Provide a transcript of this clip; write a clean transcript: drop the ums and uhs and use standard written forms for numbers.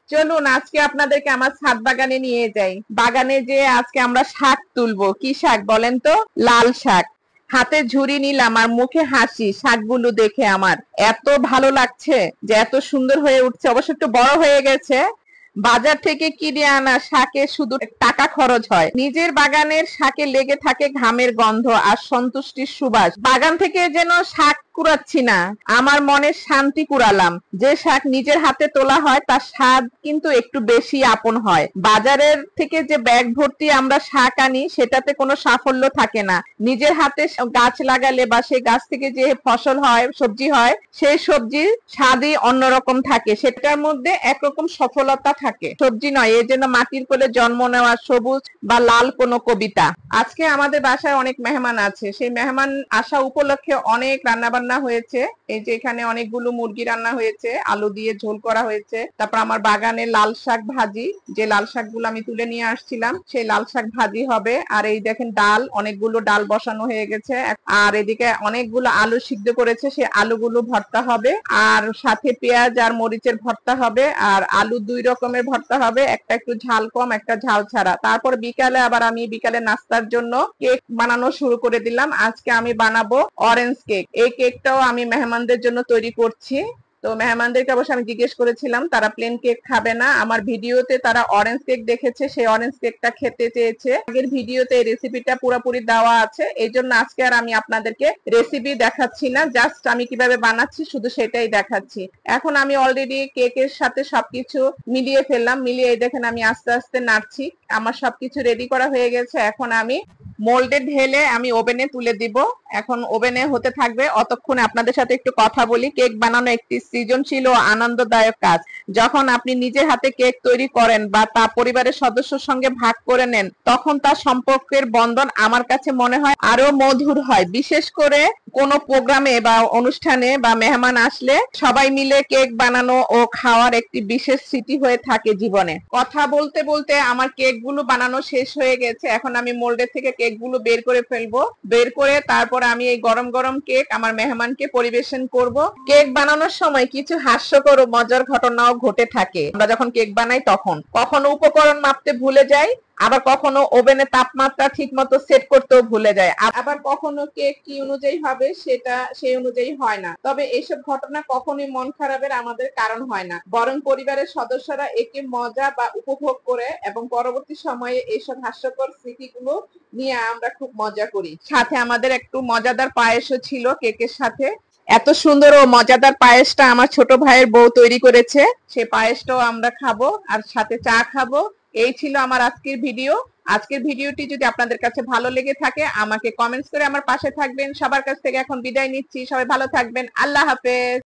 চলুন আজকে আপনাদেরকে আমার ছাদ বাগানে নিয়ে যাই। বাগানে যে আজকে আমরা শাক তুলবো। কি শাক বলেন তো? লাল শাক। হাতে ঝুড়ি নিলাম আর মুখে হাসি শাকগুলো দেখে আমার এত ভালো লাগছে যে এত সুন্দর হয়ে উঠছে। অবশ্য একটু বড় হয়ে গেছে। বাজার থেকে কিনে আনা শাকে শুধু টাকা খরচ হয়, নিজের বাগানের শাকে লেগে থাকে ঘামের গন্ধ আর সন্তুষ্টির সুবাস। বাগান থেকে যেন শাক কুড়াচ্ছি না, আমার মনে শান্তি কুড়ালাম। যে শাক নিজের হাতে তোলা হয় তার স্বাদ কিন্তু একটু বেশি আপন হয়। বাজারের থেকে যে ব্যাগ ভর্তি আমরা শাক আনি সেটাতে কোনো সাফল্য থাকে না। নিজের হাতে গাছ লাগালে বা সেই গাছ থেকে যে ফসল হয়, সবজি হয়, সেই সবজির স্বাদই অন্যরকম থাকে, সেটার মধ্যে একরকম সফলতা থাকে। সবজি নয়, এর জন্য মাটির কোলে জন্ম নেওয়া সবুজ বা লাল কোনো কবিতা। আজকে আমাদের বাসায় অনেক মেহমান আছে, সেই মেহমান আসা উপলক্ষে অনেক রান্না বান্না হয়েছে। এই যে এখানে অনেকগুলো মুরগি রান্না হয়েছে, আলু দিয়ে ঝোল করা হয়েছে। তারপর আমার বাগানে লাল শাক ভাজি, যে লাল শাকগুলো আমি তুলে নিয়ে আসছিলাম সেই লাল শাক ভাজি হবে। আর এই দেখেন ডাল, অনেকগুলো ডাল বসানো হয়ে গেছে। আর এদিকে অনেকগুলো আলু সিদ্ধ করেছে, সেই আলুগুলো ভর্তা হবে। আর সাথে পেঁয়াজ আর মরিচের ভর্তা হবে। আর আলু দুই রকমের ভর্তা হবে, একটা একটু ঝাল কম, একটা ঝাল ছাড়া। তারপর বিকালে আবার আমি বিকালে নাস্তার জন্য কেক বানানো শুরু করে দিলাম। আজকে আমি বানাবো অরেঞ্জ কেক। এই কেকটাও আমি মেহমানদের জন্য তৈরি করছি। তো মেহমানদেরকে অবশ্য আমি জিজ্ঞেস করেছিলাম, তারা প্লেন কেক খাবে না। আমার ভিডিওতে তারা অরেঞ্জ কেক দেখেছে, সেই অরেঞ্জ কেকটা খেতে চেয়েছে। আগের ভিডিওতে এই রেসিপিটা পুরোপুরি দেওয়া আছে, এই জন্য আজকে আর আমি আপনাদেরকে রেসিপি দেখাচ্ছি না, জাস্ট আমি কিভাবে বানাচ্ছি শুধু সেটাই দেখাচ্ছি। এখন আমি অলরেডি কেকের সাথে সবকিছু মিলিয়ে ফেললাম, মিলিয়ে দেখেন আমি আস্তে আস্তে নাড়ছি। আমার সবকিছু রেডি করা হয়ে গেছে। এখন আমি মোল্ডে ঢেলে আমি ওভেনে তুলে দিব। এখন ওভেনে হতে থাকবে, অতক্ষণে আপনাদের সাথে একটু কথা বলি। কেক বানানো একটি সৃজনশীল ও আনন্দদায়ক কাজ। যখন আপনি নিজের হাতে কেক তৈরি করেন বা তা পরিবারের সদস্যের সঙ্গে ভাগ করে নেন, তখন তার সম্পর্কের বন্ধন আমার কাছে মনে হয় আরো মধুর হয়। বিশেষ করে কোনো প্রোগ্রামে বা অনুষ্ঠানে বা মেহমান আসলে সবাই মিলে কেক বানানো ও খাওয়ার একটি বিশেষ স্মৃতি হয়ে থাকে জীবনে। কথা বলতে বলতে আমার কেক গুলো বানানো শেষ হয়ে গেছে। এখন আমি মোল্ডের থেকে কেক গুলো বের করে ফেলবো। বের করে তারপর আমি এই গরম গরম কেক আমার মেহমানকে পরিবেশন করব। কেক বানানোর সময় কিছু হাস্যকর ও মজার ঘটনাও ঘটে থাকে। আমরা যখন কেক বানাই তখন কখনো উপকরণ মাপতে ভুলে যাই, আবার কখনো ওভেনে তাপমাত্রা ঠিক মতো সেট করতেও ভুলে যায়, আবার কখনো কেক কি অনুযায়ী হবে সেটা সেই অনুযায়ী হয় না। তবে এইসব ঘটনা কখনোই মন খারাপের আমাদের কারণ হয় না, বরং পরিবারের সদস্যরা একে মজা বা উপভোগ করে এবং পরবর্তী সময়ে এইসব হাস্যকর স্মৃতিগুলো নিয়ে আমরা খুব মজা করি। সাথে আমাদের একটু মজাদার পায়েসও ছিল কেকের সাথে। এত সুন্দর ও মজাদার পায়েসটা আমার ছোট ভাইয়ের বউ তৈরি করেছে, সে পায়েসটাও আমরা খাবো আর সাথে চা খাবো। এই ছিল আমার আজকের ভিডিও। আজকের ভিডিওটি যদি আপনাদের কাছে ভালো লেগে থাকে আমাকে কমেন্টস করে আমার পাশে থাকবেন। সবার কাছ থেকে এখন বিদায় নিচ্ছি, সবাই ভালো থাকবেন। আল্লাহ হাফেজ।